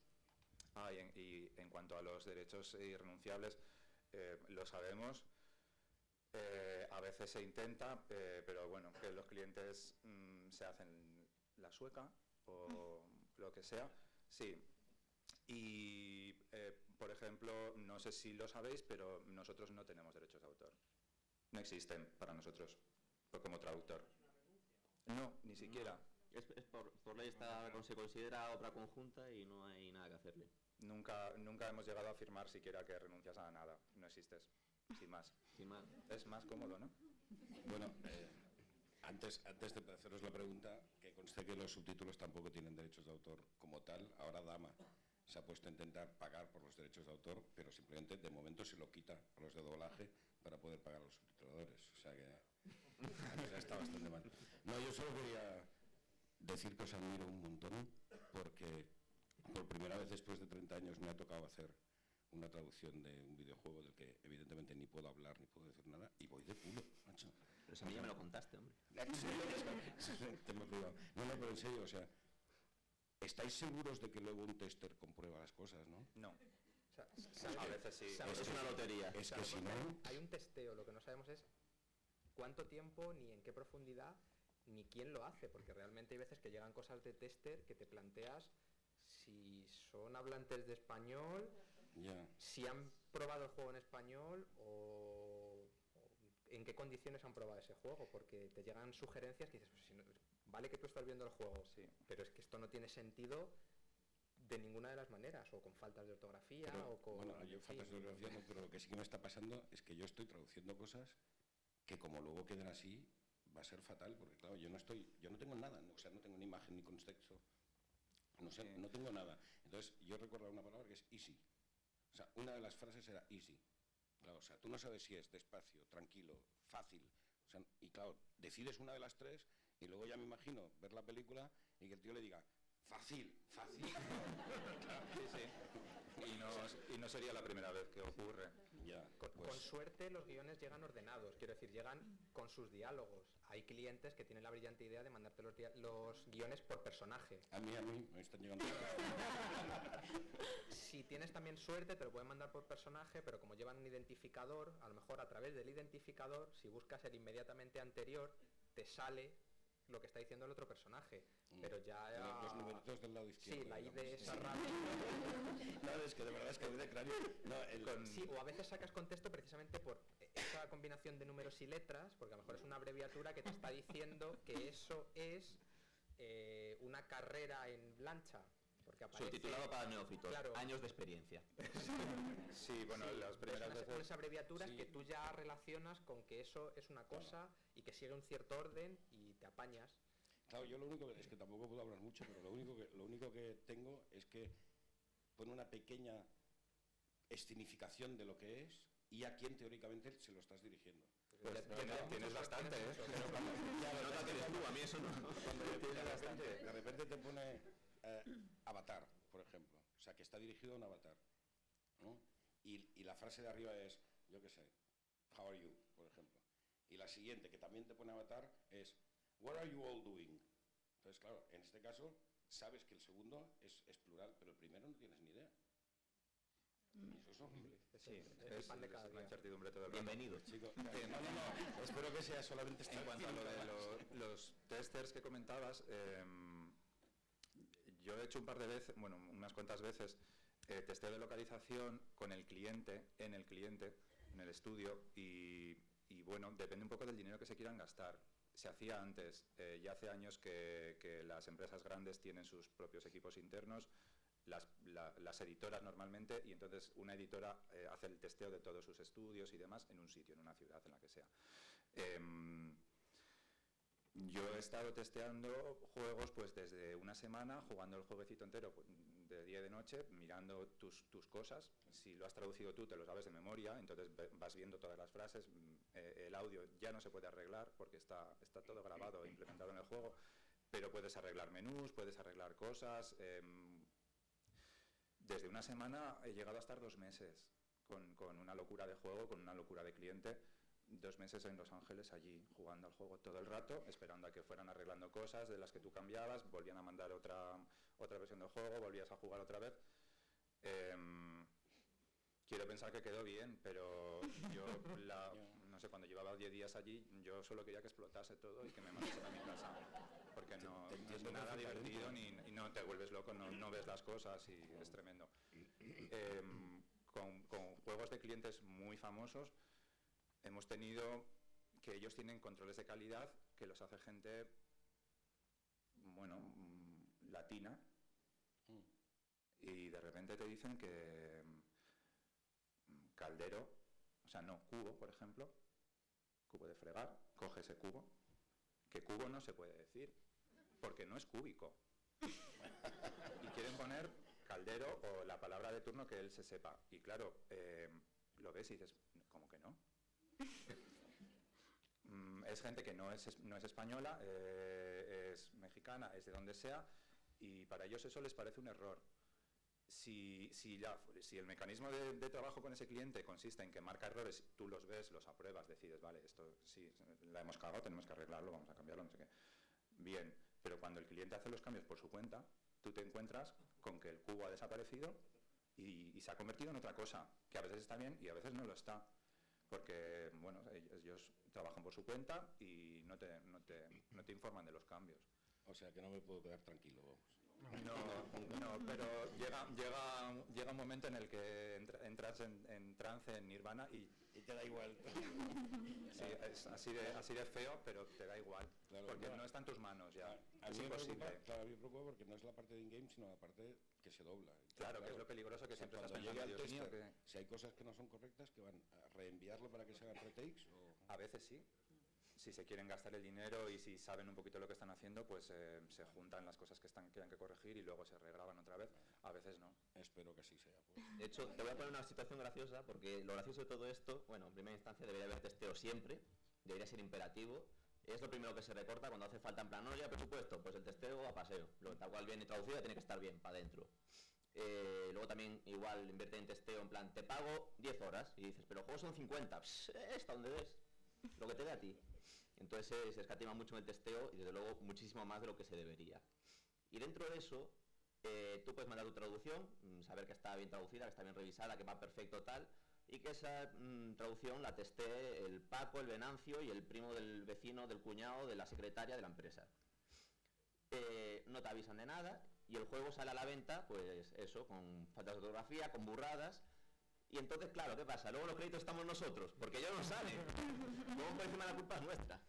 Y en cuanto a los derechos irrenunciables, lo sabemos, a veces se intenta, pero bueno, que los clientes se hacen la sueca o lo que sea, sí. Y, por ejemplo, no sé si lo sabéis, pero nosotros no tenemos derechos de autor. No existen para nosotros, como traductor. No, ni siquiera. Por ley se considera obra conjunta y no hay nada que hacerle. Nunca hemos llegado a afirmar siquiera que renuncias a nada. No existes, sin más. Sin más. Es más cómodo, ¿no? Bueno, antes de haceros la pregunta, que conste que los subtítulos tampoco tienen derechos de autor como tal. Ahora Dama se ha puesto a intentar pagar por los derechos de autor, pero simplemente de momento se lo quita a los de doblaje para poder pagar a los subtituladores. O sea que ya está bastante mal. No, yo solo quería decir que os admiro un montón, porque por primera vez después de 30 años me ha tocado hacer una traducción de un videojuego del que evidentemente ni puedo hablar ni puedo decir nada, y voy de culo, macho. Pero eso a mí ya me lo contaste, hombre. Te me he privado. No, pero en serio, o sea, ¿estáis seguros de que luego un tester comprueba las cosas, no? No. A veces sí. Es una lotería. Es que si no... Hay un testeo, lo que no sabemos es cuánto tiempo, ni en qué profundidad, ni quién lo hace, porque realmente hay veces que llegan cosas de tester que te planteas si son hablantes de español, si han probado el juego en español o en qué condiciones han probado ese juego, porque te llegan sugerencias que dices, pues, si no, vale que tú estás viendo el juego, sí, pero es que esto no tiene sentido de ninguna de las maneras, o con faltas de ortografía, pero, o con... Bueno, yo faltas de ortografía no, pero lo que sí que me está pasando es que yo estoy traduciendo cosas que como luego queden así, va a ser fatal, porque claro, yo no tengo nada, o sea, no tengo ni imagen ni contexto, no sé, no tengo nada. Entonces, yo recuerdo una palabra que es easy. O sea, una de las frases era easy. Claro, o sea, tú no sabes si es despacio, tranquilo, fácil. O sea, y claro, decides una de las tres y luego ya me imagino ver la película y que el tío le diga, fácil, fácil. Sí, sí. Y no sería la primera vez que ocurre. Ya, Con suerte los guiones llegan ordenados, quiero decir, llegan con sus diálogos. Hay clientes que tienen la brillante idea de mandarte los guiones por personaje. A mí me están llegando. Si tienes también suerte te lo pueden mandar por personaje, pero como llevan un identificador, a lo mejor a través del identificador, si buscas el inmediatamente anterior, te sale lo que está diciendo el otro personaje. Pero ya... Los numeritos del lado izquierdo. Sí, la I de digamos. esa rama. No, es que de verdad es que de cráneo... No, Sí, o a veces sacas contexto precisamente por esa combinación de números y letras, porque a lo mejor es una abreviatura que te está diciendo que eso es una carrera en lancha. Porque aparece... Subtitulado para neófitos, claro. años de experiencia. Sí, bueno, Sí, las primeras unas veces... abreviaturas Sí. que tú ya relacionas con que eso es una cosa y que sigue un cierto orden y te apañas. Claro, yo lo único que... Es que tampoco puedo hablar mucho, pero lo único que tengo es que pone una pequeña escenificación de lo que es y a quién teóricamente se lo estás dirigiendo. Pues tienes bastante, ¿eh? A mí eso no. De repente te pone Avatar, por ejemplo. O sea, que está dirigido a un avatar, ¿no? Y la frase de arriba es, yo qué sé, how are you, por ejemplo. Y la siguiente, que también te pone avatar, es what are you all doing. Entonces, claro, en este caso, sabes que el segundo es plural, pero el primero no tienes ni idea. Y eso es horrible. Sí, Es pan de cada una día. incertidumbre todo el rato. Bienvenido. Chicos, no, espero que sea solamente En cuanto a lo de los testers que comentabas, yo he hecho un par de veces, bueno, unas cuantas veces, testeo de localización con el cliente, en el estudio, y bueno, depende un poco del dinero que se quieran gastar. Se hacía antes, ya hace años que las empresas grandes tienen sus propios equipos internos, las editoras normalmente, y entonces una editora hace el testeo de todos sus estudios y demás en un sitio, en una ciudad, en la que sea. Yo he estado testeando juegos pues desde una semana, jugando el jueguecito entero pues, de día y de noche, mirando tus cosas. Si lo has traducido tú, te lo sabes de memoria, entonces vas viendo todas las frases. El audio ya no se puede arreglar porque está todo grabado e implementado en el juego, pero puedes arreglar menús, puedes arreglar cosas. Desde una semana he llegado a estar 2 meses con una locura de juego, con una locura de cliente. 2 meses en Los Ángeles allí, jugando al juego todo el rato, esperando a que fueran arreglando cosas de las que tú cambiabas, volvían a mandar otra versión del juego, volvías a jugar otra vez. Quiero pensar que quedó bien, pero yo, no sé, cuando llevaba 10 días allí, yo solo quería que explotase todo y que me mandasen a mi casa, porque no es nada divertido y no te vuelves loco, no ves las cosas y es tremendo. Con juegos de clientes muy famosos, hemos tenido que ellos tienen controles de calidad que los hace gente, bueno, latina, y de repente te dicen que caldero, o sea, no, cubo, por ejemplo, cubo de fregar, coge ese cubo, que cubo no se puede decir, porque no es cúbico. Y quieren poner caldero o la palabra de turno que él se sepa. Y claro, lo ves y dices, ¿cómo que no? Es gente que no es española, es mexicana, es de donde sea, y para ellos eso les parece un error. Si el mecanismo de trabajo con ese cliente consiste en que marca errores, tú los ves, los apruebas, decides, vale, esto sí, la hemos cagado, tenemos que arreglarlo, vamos a cambiarlo, no sé qué. Bien, pero cuando el cliente hace los cambios por su cuenta, tú te encuentras con que el cubo ha desaparecido y se ha convertido en otra cosa, que a veces está bien y a veces no lo está. Porque, bueno, ellos trabajan por su cuenta y no te informan de los cambios. O sea, que no me puedo quedar tranquilo, vamos. No, pero llega un momento en el que entras en trance, en nirvana y te da igual. Sí, es así de feo, pero te da igual, claro, porque no está en tus manos ya. Es imposible. A mí me preocupa porque no es la parte de in-game, sino la parte que se dobla. Claro, que es lo peligroso que siempre estás pensando, pensando, Dios mío, que... Si hay cosas que no son correctas, que van a reenviarlo para que se hagan retakes, o... A veces sí. si se quieren gastar el dinero y si saben un poquito lo que están haciendo, pues se juntan las cosas que hay que corregir y luego se regraban otra vez. A veces no. Espero que así sea. Pues. De hecho, te voy a poner una situación graciosa, porque lo gracioso de todo esto, bueno, en primera instancia debería haber testeo siempre, debería ser imperativo. Es lo primero que se recorta cuando hace falta, en plan, no, ya presupuesto, pues el testeo a paseo. Lo tal cual viene traducido tiene que estar bien, para adentro. Luego también igual invierte en testeo, en plan, te pago 10 horas, y dices, pero el juego son 50, hasta donde ves, lo que te dé a ti. Entonces se escatima mucho en el testeo y desde luego muchísimo más de lo que se debería. Y dentro de eso, tú puedes mandar tu traducción, saber que está bien traducida, que está bien revisada, que va perfecto tal, y que esa traducción la testee el Paco, el Venancio y el primo del vecino, del cuñado, de la secretaria de la empresa. No te avisan de nada y el juego sale a la venta, pues eso, con faltas de ortografía, con burradas. Y entonces, claro, ¿qué pasa? Luego los créditos estamos nosotros, porque ellos no salen. Luego por encima la culpa es nuestra.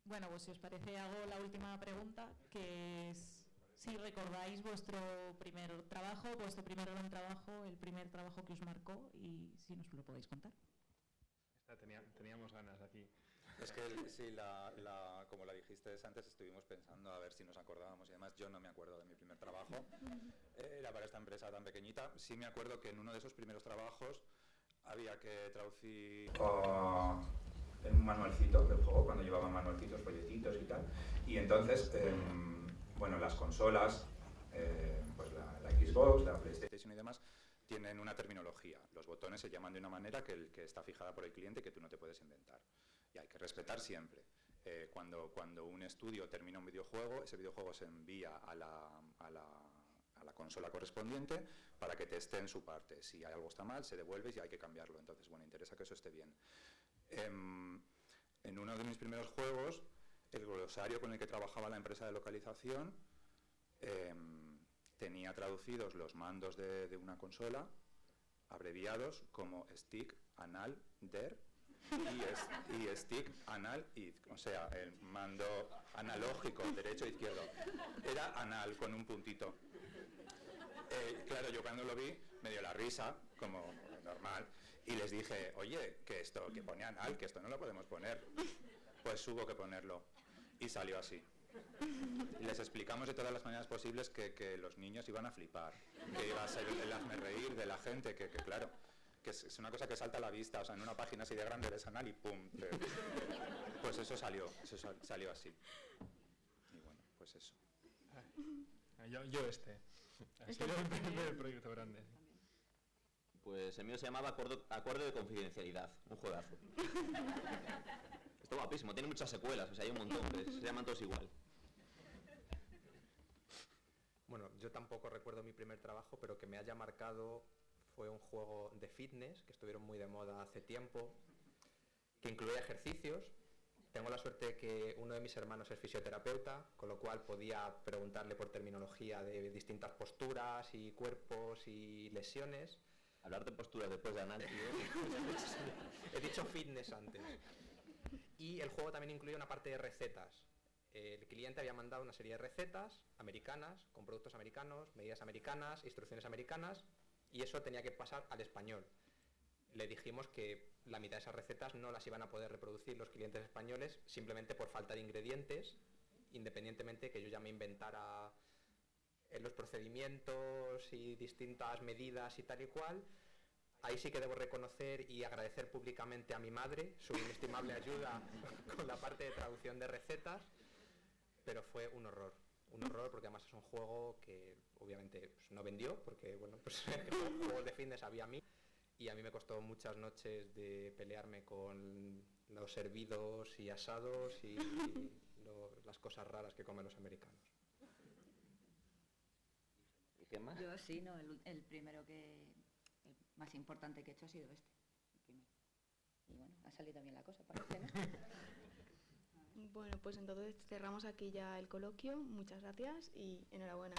Bueno, pues si os parece hago la última pregunta, que es si recordáis vuestro primer trabajo, vuestro primer gran trabajo, el primer trabajo que os marcó y si nos lo podéis contar. Teníamos ganas aquí. Es que sí, como la dijiste antes, estuvimos pensando a ver si nos acordábamos y además yo no me acuerdo de mi primer trabajo. Era para esta empresa tan pequeñita. Sí me acuerdo que en uno de esos primeros trabajos había que traducir en un manualcito del juego, cuando llevaban manualcitos, folletitos y tal. Y entonces, bueno, las consolas, pues la Xbox, la PlayStation y demás, tienen una terminología. Los botones se llaman de una manera que está fijada por el cliente y que tú no te puedes inventar. Y hay que respetar siempre. Cuando un estudio termina un videojuego, ese videojuego se envía a la consola correspondiente para que teste en su parte. Si algo está mal, se devuelve y hay que cambiarlo. Entonces, bueno, interesa que eso esté bien. En uno de mis primeros juegos, el glosario con el que trabajaba la empresa de localización tenía traducidos los mandos de una consola, abreviados como stick, anal, der y stick, anal, id. O sea, el mando analógico, derecho e izquierdo. Era anal con un puntito. Claro, yo cuando lo vi me dio la risa, como normal, y les dije, oye, que pone anal, que esto no lo podemos poner. Pues hubo que ponerlo. Y salió así. Y les explicamos de todas las maneras posibles que los niños iban a flipar, que iba a ser el hazme reír de la gente, que claro, que es una cosa que salta a la vista, o sea, en una página así de grande ves anal y ¡pum! Pues eso salió así. Y bueno, pues eso. Yo Ha sido el primer proyecto grande. Pues el mío se llamaba Acuerdo de Confidencialidad, un juegazo. Está guapísimo, tiene muchas secuelas, o sea, hay un montón, se llaman todos igual. Bueno, yo tampoco recuerdo mi primer trabajo, pero que me haya marcado fue un juego de fitness, que estuvieron muy de moda hace tiempo, que incluía ejercicios. Tengo la suerte de que uno de mis hermanos es fisioterapeuta, con lo cual podía preguntarle por terminología de distintas posturas y cuerpos y lesiones. Hablar de posturas después de análisis. He dicho fitness antes. Y el juego también incluía una parte de recetas. El cliente había mandado una serie de recetas americanas, con productos americanos, medidas americanas, instrucciones americanas, y eso tenía que pasar al español. Le dijimos que la mitad de esas recetas no las iban a poder reproducir los clientes españoles simplemente por falta de ingredientes, independientemente que yo ya me inventara los procedimientos y distintas medidas y tal y cual. Ahí sí que debo reconocer y agradecer públicamente a mi madre su inestimable ayuda con la parte de traducción de recetas, pero fue un horror porque además es un juego que obviamente pues, no vendió, porque bueno, pues juegos de fitness había a mí, y a mí me costó muchas noches de pelearme con los hervidos y asados y las cosas raras que comen los americanos. ¿Y qué más? Yo sí, no, el primero el más importante que he hecho ha sido este, el primero. Y bueno, ha salido bien la cosa, parece, ¿no? Bueno, pues entonces cerramos aquí ya el coloquio. Muchas gracias y enhorabuena.